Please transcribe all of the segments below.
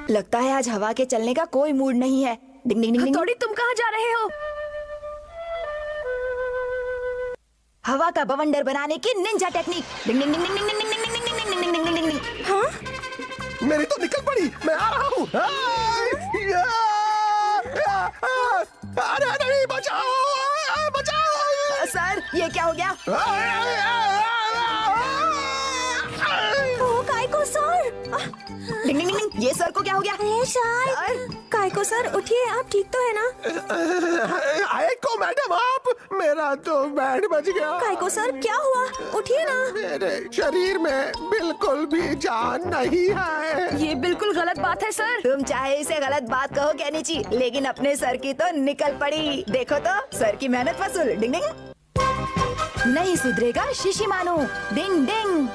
लगता है आज हवा के चलने का कोई मूड नहीं है। डिंग डिंग डिंग डिंग। हथौड़ी, तुम कहाँ जा रहे हो? हवा का बवंडर बनाने की निंजा टेक्निक। डिंग डिंग डिंग डिंग डिंग डिंग डिंग डिंग डिंग डिंग डिंग डिंग डिंग डिंग। हाँ? मेरी तो निकल पड़ी, मैं आ रहा हूँ। अरे नहीं, बचाओ बचाओ। सर ये क्या हो गया? ओ काइको सर! डिंग डिंग डिंग डिंग। ये सर को क्या हो गया? सर! काइको सर, उठिए, आप ठीक तो है ना? आइको मैडम, आप, मेरा तो बैंड बज गया। काइको सर, क्या हुआ? उठिए ना। मेरे शरीर में बिल्कुल भी जान नहीं है। ये बिल्कुल गलत बात है सर। तुम चाहे इसे गलत बात कहो केनिची, लेकिन अपने सर की तो निकल पड़ी। देखो तो सर की मेहनत वसूल। डिंग डिंग। नहीं सुधरेगा शिशिमानो। डिंग डिंग।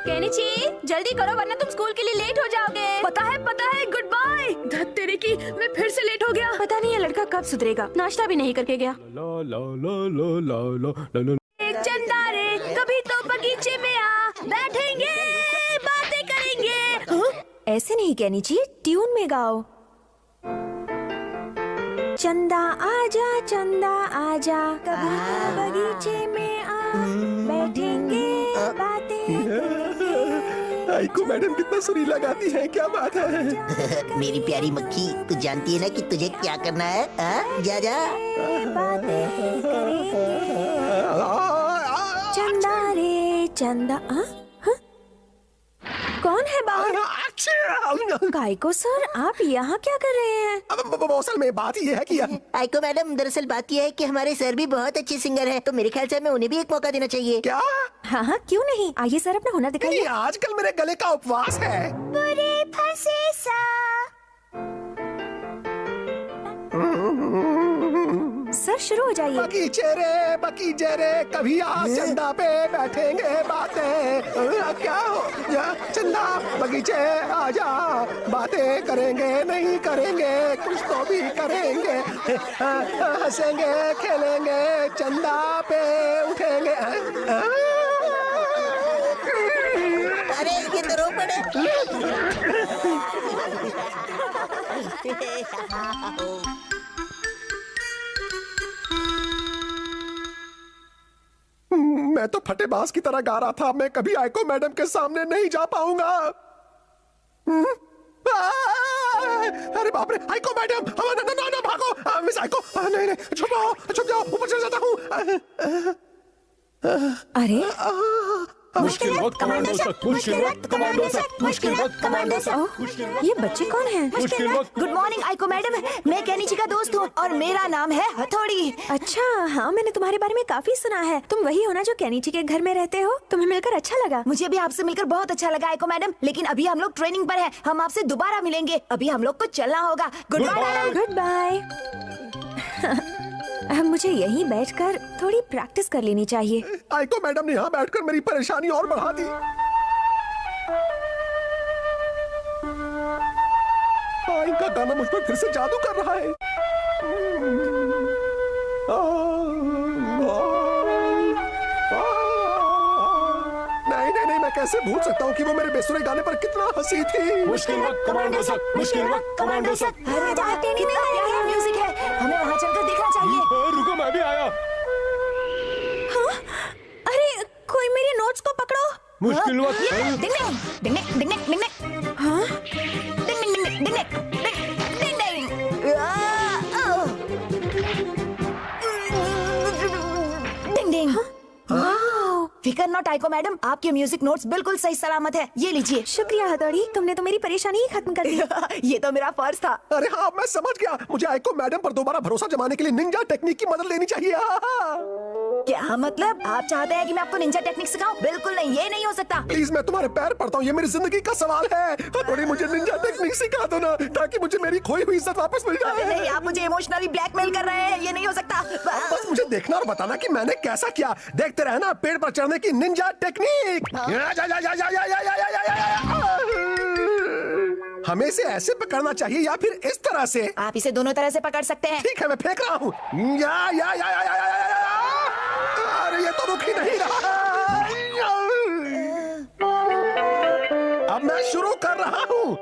केनिची, जल्दी करो वरना तुम स्कूल के लिए लेट हो जाओगे। पता है, गुड बाय। धत तेरे की, मैं फिर से लेट हो गया। पता नहीं ये लड़का कब सुधरेगा, नाश्ता भी नहीं करके गया। एक चंदा रे, कभी तो बगीचे में आ, बैठेंगे, बातें करेंगे। हाँ? ऐसे नहीं केनिची, ट्यून में गाओ। चंदा आजा, कभी तो बगीचे में आ, बैठेंगे, बातें करेंगे। आइको मैडम कितना सुरीला गाती है, क्या बात है। मेरी प्यारी मक्खी, तू जानती है ना कि तुझे क्या करना है? जा जा। बातें करेंगे। चंदा रे चंदा। कौन है बाहर? काइको सर, आप यहाँ क्या कर रहे हैं? असल में बात ये है कि आइको मैडम, दरअसल बात यह है कि हमारे सर भी बहुत अच्छे सिंगर हैं, तो मेरे ख्याल से हमें उन्हें भी एक मौका देना चाहिए। क्या? हाँ, क्यों नहीं? आइए सर, अपना हुनर दिखाइए। आजकल मेरे गले का उपवास है। बुरे फंसे सा। सर शुरू हो जाइए। बगीचे रे, कभी आ चंदा पे बैठेंगे, बातें क्या हो या चंदा, बगीचे आजा, बातें करेंगे, नहीं करेंगे कुछ तो भी करेंगे, हंसेंगे खेलेंगे, चंदा पे उठेंगे। अरे ये तो रो पड़े। मैं तो फटे बांस की तरह गा रहा था, मैं कभी आइको मैडम के सामने नहीं जा पाऊंगा। अरे बाप रे, आइको मैडम, ना भागो, मिस आइको, नहीं छुप जाओ, ऊपर चल जाता हूँ। अरे मुश्किल वक्त कमांडो सक, मुश्किल वक्त कमांडो सक, मुश्किल वक्त कमांडो सक। ये बच्चे कौन हैं? मुश्किल वक्त। गुड मॉर्निंग आइको मैडम, मैं केनिची का दोस्त हूँ और मेरा नाम है हथौड़ी। अच्छा, हाँ, मैंने तुम्हारे बारे में काफी सुना है। तुम वही हो ना जो केनिची के घर में रहते हो? तुम्हें मिलकर अच्छा लगा। मुझे भी आपसे मिलकर बहुत अच्छा लगा आइको मैडम, लेकिन अभी हम लोग ट्रेनिंग पर हैं। हम आपसे दोबारा मिलेंगे, अभी हम लोग को चलना होगा। Goodbye. Goodbye. मुझे यहीं बैठकर थोड़ी प्रैक्टिस कर लेनी चाहिए। आइको मैडम ने यहाँ बैठकर मेरी परेशानी और बढ़ा दी। इनका गाना मुझ पर फिर से जादू कर रहा है। नहीं, मैं कैसे भूल सकता हूँ कि वो मेरे बेसुरे गाने पर कितना हंसी थी। मुश्किल वक्त कमांडो सक, मुश्किल वक्त कमांडो सक। अरे कितना प्यारा म्यूजिक है, हमें वहाँ चलकर देखना चाहिए। रुको, मैं भी आया। हाँ? अरे कोई मेरे नोट्स को पकड़ो। मुश्किल वक्त। डिंग डिंग डिंग डिंग डिंग डिंग डिंग। हाँ? डिंग डिंग डिंग डिंग डिंग डिंग डिंग। डिंग डिंग। फिकर नॉट आइको मैडम, आपके म्यूजिक नोट्स बिल्कुल सही सलामत है। ये लीजिए। शुक्रिया हथौड़ी, तुमने तो मेरी परेशानी ही खत्म कर दी। ये तो मेरा फर्ज था। अरे हाँ, मैं समझ गया, मुझे आइको मैडम पर दोबारा भरोसा जमाने के लिए निंजा टेक्निक की मदद लेनी चाहिए। क्या मतलब? आप चाहते हैं कि मैं आपको निंजा टेक्निक सिखाऊं? बिल्कुल नहीं, ये नहीं हो सकता। प्लीज, मैं तुम्हारे पैर पड़ता हूँ, ये मेरी जिंदगी का सवाल है। थोड़ी मुझे निंजा टेक्निक सिखा दो ना, ताकि मुझे मेरी खोई हुई इज्जत वापस मिल जाए। नहीं, आप मुझे इमोशनली ब्लैकमेल कर रहे हैं, ये नहीं हो सकता। बस मुझे देखना और बताना कि मैंने कैसा किया। देखते रहना पेड़ पर चढ़ने की निंजा टेक्निक। हमें इसे ऐसे पकड़ना चाहिए या फिर इस तरह से? आप इसे दोनों तरह से पकड़ सकते हैं। ठीक है, मैं फेंक रहा हूँ। अरे ये तो रुक ही नहीं रहा। अब मैं शुरू कर रहा हूँ।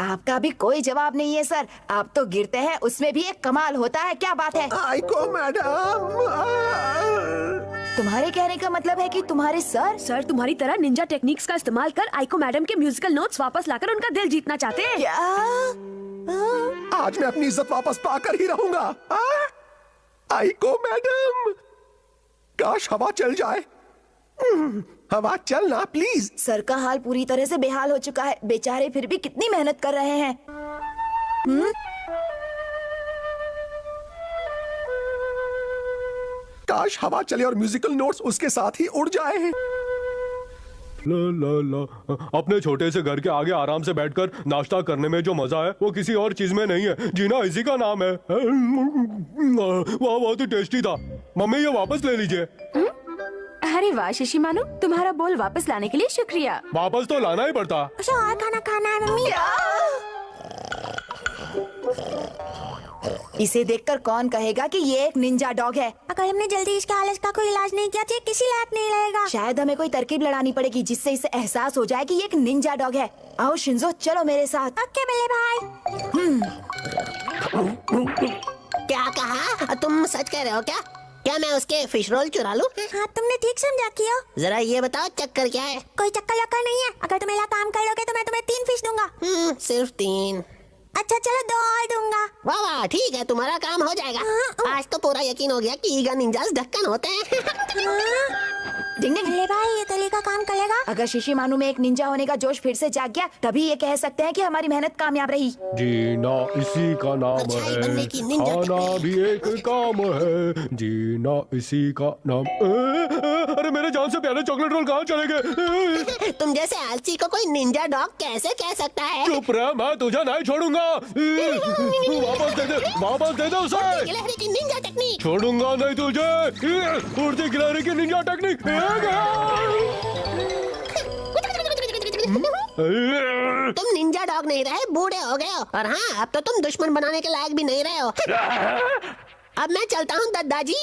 आपका भी कोई जवाब नहीं है सर। आप तो गिरते हैं उसमें भी एक कमाल होता है। क्या बात है? आइको मैडम। तुम्हारे कहने का मतलब है कि तुम्हारे सर तुम्हारी तरह निंजा टेक्निक्स का इस्तेमाल कर आइको मैडम के म्यूजिकल नोट्स वापस लाकर उनका दिल जीतना चाहते हैं। क्या? आज मैं अपनी इज्जत वापस पाकर ही रहूंगा। आइको मैडम, काश हवा चल जाए। हवा चलना प्लीज। सर का हाल पूरी तरह से बेहाल हो चुका है। बेचारे फिर भी कितनी मेहनत कर रहे हैं। काश हवा चले और म्यूजिकल नोट्स उसके साथ ही उड़ जाए। ला ला ला, अपने छोटे से घर के आगे आराम से बैठकर नाश्ता करने में जो मजा है वो किसी और चीज में नहीं है। जीना इसी का नाम है। वाह, बहुत ही टेस्टी था। मम्मी ये वापस ले लीजिए। अरे वाह शिशिमानु, तुम्हारा बोल वापस लाने के लिए शुक्रिया। वापस तो लाना ही पड़ता। मुझे और खाना खाना है मम्मी। इसे देखकर कौन कहेगा कि ये एक निंजा डॉग है? अगर हमने जल्दी इसके आलस का कोई इलाज नहीं किया तो ये किसी लायक नहीं रहेगा। शायद हमें कोई तरकीब लड़ानी पड़ेगी जिससे इसे एहसास हो जाए कि ये एक निंजा डॉग है। आओ शिंजो, चलो मेरे साथ। ओके मेरे भाई। क्या कहा? तुम सच कह रहे हो क्या? क्या मैं उसके फिश रोल चुरा लूं? हाँ तुमने ठीक समझा किया। जरा ये बताओ चक्कर क्या है? कोई चक्कर लक्कर नहीं है। अगर तुम मेरा काम कर लोगे तो मैं तुम्हें 3 फिश दूंगा। सिर्फ 3। अच्छा चलो 2 और दूंगा। वाह वाह, ठीक है, तुम्हारा काम हो जाएगा। आज तो पूरा यकीन हो गया कि ईगा निंजास ढक्कन होते हैं। डिंग डिंग। अरे भाई ये तरीका काम करेगा? अगर शिशिमानु में एक निंजा होने का जोश फिर से जाग गया तभी ये कह सकते हैं कि हमारी मेहनत कामयाब रही। जीना इसी का नाम परछाई बनने की निंजा है, खाना टेक्निक। भी एक काम है। जीना इसी का नाम। अरे मेरे जान से प्यारे चॉकलेट रोल कहाँ चले गए? तुम जैसे आलसी को कोई निंजा डॉग कैसे कह सकता है? चुप रह, मैं तुझे नहीं छोड़ूंगा। वापस दे दे, वापस दे दे उसे। गिलहरी की निंजा टेक्निक। छोड़ूंगा नहीं तुझे। उड़ती गिलहरी की निंजा टेक्निक। तुम निंजा डॉग नहीं रहे, बूढ़े हो गए हो। और हाँ, अब तो तुम दुश्मन बनाने के लायक भी नहीं रहे हो। अब मैं चलता हूँ दादाजी।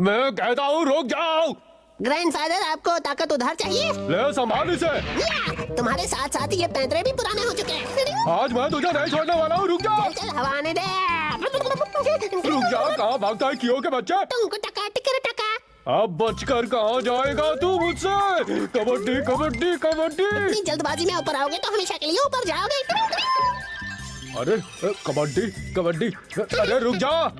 मैं कहता हूँ रुक जाओ। ग्रैंडफादर, आपको ताकत उधार चाहिए? ले संभाल इसे। या, तुम्हारे साथ साथ ये पैंतरे भी पुराने हो चुके हैं। आज मैं तुझे नहीं छोड़ने वाला हूँ। रुक जा, चल हवा आने दे। रुक जा। कहाँ भागता है कियो के बच्चे? तुमको टका टिकर टका। अब बचकर कहाँ जाएगा तू मुझसे? कबड्डी कबड्डी कबड्डी। इतनी जल्दबाजी में ऊपर आओगे तो हमेशा के लिए ऊपर जाओगे। अरे कबड्डी कबड्डी। अरे रुक जा।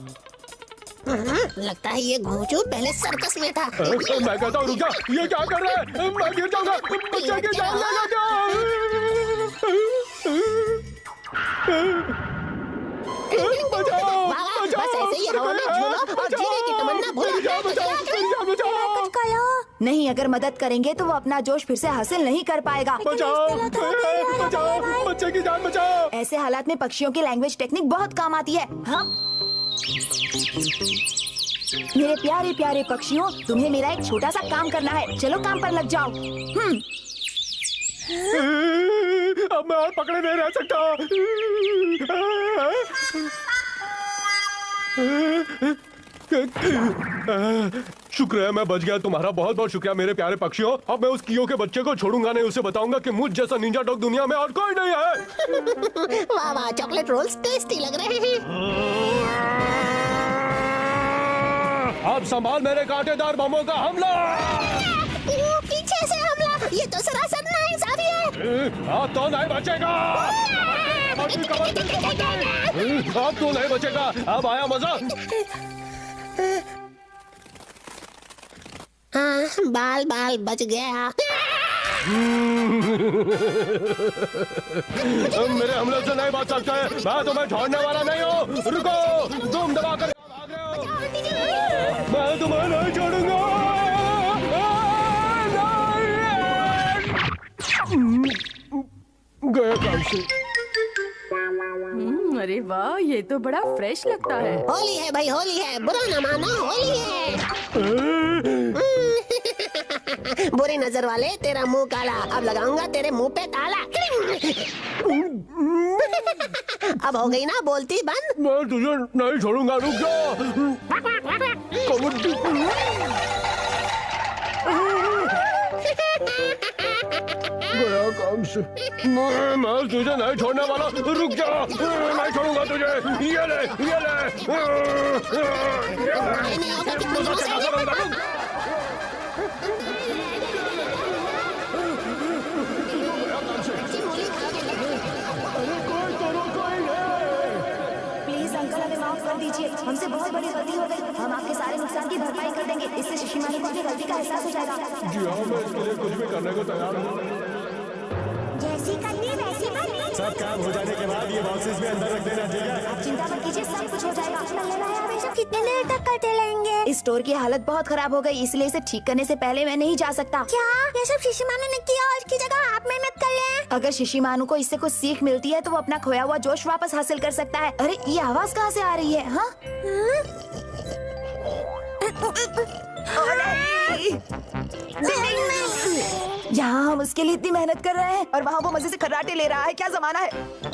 लगता है ये घोंचू पहले सर्कस में था। मैं कहता हूँ रुक जा। ये क्या कर रहा है? मैं गिर जाऊंगा। बच्चे की जान लेगा क्या? बचाओ, वाह, बस ऐसे ही हवा में झूलो और जीने की तमन्ना भूल जाओ। कुछ करो। नहीं, अगर मदद करेंगे तो वो अपना जोश फिर से हासिल नहीं कर पाएगा। बचाओ, बचाओ, बच्चे की जान बचाओ। ऐसे हालात में पक्षियों की लैंग्वेज टेक्निक बहुत काम आती है। हाँ? मेरे प्यारे प्यारे पक्षियों, तुम्हें मेरा एक छोटा सा काम करना है। चलो काम पर लग जाओ। अब मैं और पकड़े नहीं रह सकता। शुक्र है मैं बच गया। तुम्हारा बहुत बहुत शुक्रिया मेरे प्यारे पक्षियों। अब मैं उस कियो के बच्चे को छोड़ूंगा नहीं। उसे बताऊंगा कि मुझ जैसा निंजा डॉग दुनिया में और कोई नहीं है। वाह वाह, चॉकलेट रोल्स टेस्टी लग रहे हैं। अब संभाल मेरे कांटेदार बमों का हमला। पीछे से हमला, ये तो सरासर नाइंसाफी है। अब तो नहीं बचेगा। अब तो नहीं बचेगा। अब आया मजा। हाँ, बाल बाल बच गया। मेरे हमले से नहीं बच सकते। मैं तुम्हें छोड़ने वाला नहीं हूँ। रुको, तुम दबा कर भाग रहे हो। मैं तुम्हें नहीं छोड़ूंगा। गया कैसे? अरे वाह, ये तो बड़ा फ्रेश लगता है। होली है भाई, होली है, बुरा न मानो, होली है। बुरी नजर वाले, तेरा मुंह काला, अब लगाऊंगा तेरे मुंह पे ताला। अब हो गई ना बोलती बंद। मैं तुझे नहीं छोड़ूंगा। रुक जा। कबड्डी। गया काम से मैं तुझे नहीं छोड़ने वाला। रुक जा, नहीं छोड़ूंगा तुझे। ये ले, ये ले। प्लीज अंकल, हमें माफ कर दीजिए, हमसे बहुत बड़ी गलती हो गई। हम आपके सारे नुकसान की भरपाई कर देंगे। इससे शिशिमानी को अपनी गलती का एहसास हो जाएगा। जी हाँ, मैं इसके लिए कुछ भी करने को तैयार हूँ। जैसी करनी वैसी करनी। सब काम हो जाने के बाद ये बॉक्सेस भी अंदर रख देना, ठीक है? आप चिंता मत कीजिए, सब कुछ हो जाएगा। कितने देर तक करते रहेंगे? इस स्टोर की हालत बहुत खराब हो गई, इसलिए इसे ठीक करने से पहले मैं नहीं जा सकता। क्या ये सब शिशिमानू ने किया और इसकी जगह आप मेहनत कर लें? अगर शिशिमानू को इससे कुछ सीख मिलती है तो वो अपना खोया हुआ जोश वापस हासिल कर सकता है। अरे ये आवाज कहाँ से आ रही है? हाँ? यहाँ हम उसके लिए इतनी मेहनत कर रहे हैं और वहाँ वो मजे से खर्राटे ले रहा है। क्या जमाना है?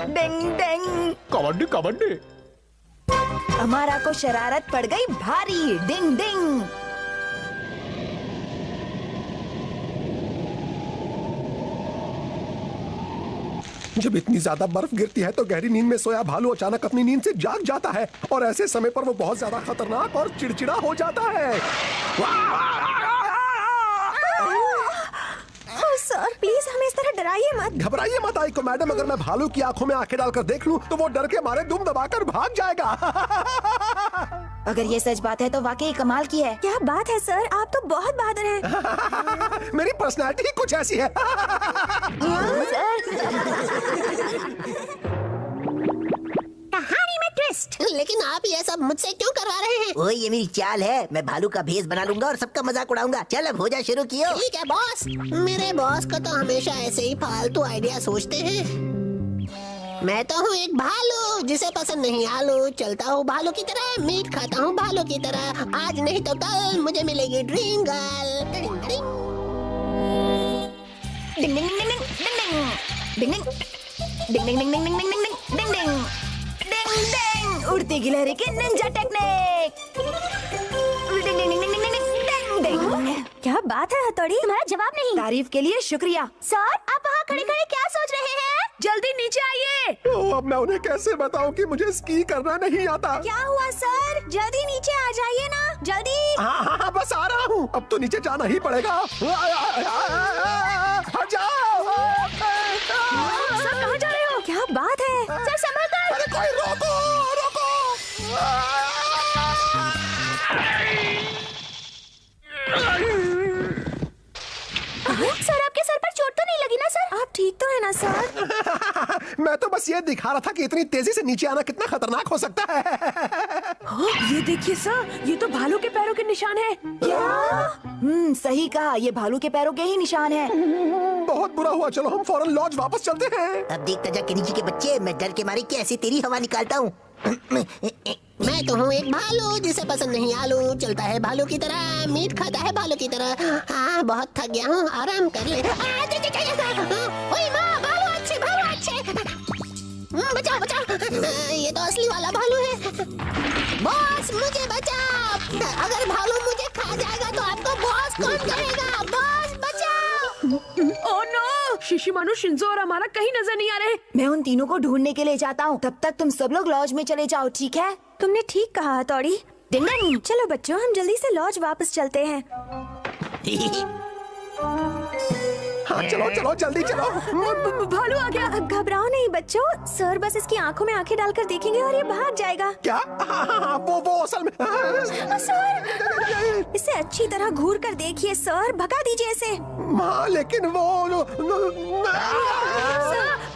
डिंग डिंग। कबड्डी कबड्डी। हमारा को शरारत पड़ गई भारी। डिंग डिंग। जब इतनी ज्यादा बर्फ गिरती है तो गहरी नींद में सोया भालू अचानक अपनी नींद से जाग जाता है और ऐसे समय पर वो बहुत ज्यादा खतरनाक और चिड़चिड़ा हो जाता है। सर प्लीज हमें इस तरह डराइए मत। घबराइए मत आइको मैडम, अगर मैं भालू की आंखों में आंखें डालकर देख लूं तो वो डर के मारे दुम दबाकर भाग जाएगा। अगर ये सच बात है तो वाकई कमाल की है। क्या बात है सर, आप तो बहुत बहादुर हैं। मेरी पर्सनैलिटी ही कुछ ऐसी है। कहानी में ट्विस्ट। लेकिन आप ये सब मुझसे क्यों करवा रहे हैं? ओ ये मेरी चाल है, मैं भालू का भेष बना लूंगा और सबका मजाक उड़ाऊंगा। चल अब हो जा शुरू कियो। ठीक है बॉस। मेरे बॉस को तो हमेशा ऐसे ही फालतू आइडिया सोचते हैं। मैं तो हूँ एक भालू जिसे पसंद नहीं आलू। चलता हूँ भालू की तरह, मीट खाता हूँ भालू की तरह। आज नहीं तो कल मुझे मिलेगी ड्रीम गर्ल। डिंग डिंग डिंग डिंग डिंग डिंग डिंग डिंग डिंग डिंग डिंग डिंग डिंग डिंग डिंग डिंग डिंग डिंग। उड़ती गिलहरी की निंजा टेक्निक। डिंग डिंग डिंग डिंग डिंग डिंग डिंग। क्या बात है हथौड़ी, तुम्हारा जवाब नहीं। तारीफ के लिए शुक्रिया। सर आप वहाँ खड़े खड़े क्या सोच रहे हैं? जल्दी नीचे आइए। तो अब मैं उन्हें कैसे बताऊं कि मुझे स्की करना नहीं आता? क्या हुआ सर? जल्दी नीचे आ जाइए ना, जल्दी। हाँ, बस आ रहा हूँ। अब तो नीचे जाना ही पड़ेगा। हट जाओ। सर कहाँ जा रहे हो? क्या बात है? सर संभल कर। अरे कोई रोको, रोको। सर आपके सर पर चोट तो नहीं लगी ना सर? आप ठीक तो है ना सर? मैं तो बस ये दिखा रहा था कि इतनी तेजी से नीचे आना कितना खतरनाक हो सकता है। ये देखिए सर, ये तो भालू के पैरों के निशान है। क्या? सही कहा, ये भालू के पैरों के ही निशान है। बहुत बुरा हुआ, चलो हम फौरन लॉज वापस चलते हैं। अब देखता जा किनीची के बच्चे, मैं डर के मारे कैसे तेरी हवा निकालता हूँ। मैं तो हूँ एक भालू जिसे पसंद नहीं आलू। चलता है भालू की तरह, मीट खाता है भालू की तरह। हाँ बहुत थक गया हूँ, आराम कर ले। ओए माँ, भालू अच्छे, भालू अच्छे। बचाओ बचाओ, ये तो असली वाला भालू है। बॉस मुझे बचाओ, अगर भालू मुझे खा जाएगा तो आपको बॉस कौन कहेगा? बॉस बचाओ। ओह नो, शिशिमानु, शिंजो और हमारा कहीं नजर नहीं आ रहे। मैं उन तीनों को ढूंढने के लिए जाता हूँ, तब तक तुम सब लोग लॉज में चले जाओ, ठीक है? तुमने ठीक कहा हथौड़ी। डिंग डिंग। चलो बच्चों, हम जल्दी से लॉज वापस चलते हैं। हाँ चलो चलो जल्दी चलो। भालू आ गया। घबराओ नहीं बच्चों, सर बस इसकी आंखों में आंखें डालकर देखेंगे और ये भाग जाएगा। क्या? वो असल में। सर इसे अच्छी तरह घूर कर देखिए सर, भगा दीजिए इसे। हाँ लेकिन वो सर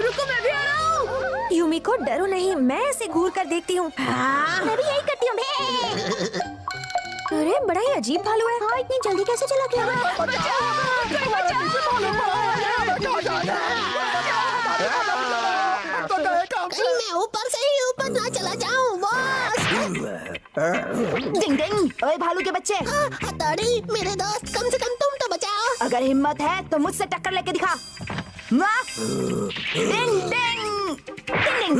रुको, मैं भी आ रहा हूँ। यूमिको डरो नहीं, मैं इसे घूर कर देखती हूँ। मैं भी यही करती हूँ। अरे बड़ा ही अजीब भालू है। हाँ इतनी जल्दी कैसे चला गया? कहीं मैं ऊपर से ही ऊपर ना चला जाऊँ बॉस। डिंग डिंग। ओए भालू के बच्चे, हथौड़ी मेरे दोस्त, कम से कम तुम तो बचाओ। अगर हिम्मत है तो मुझसे टक्कर लेके दिखा। डिंग डिंग डिंग डिंग।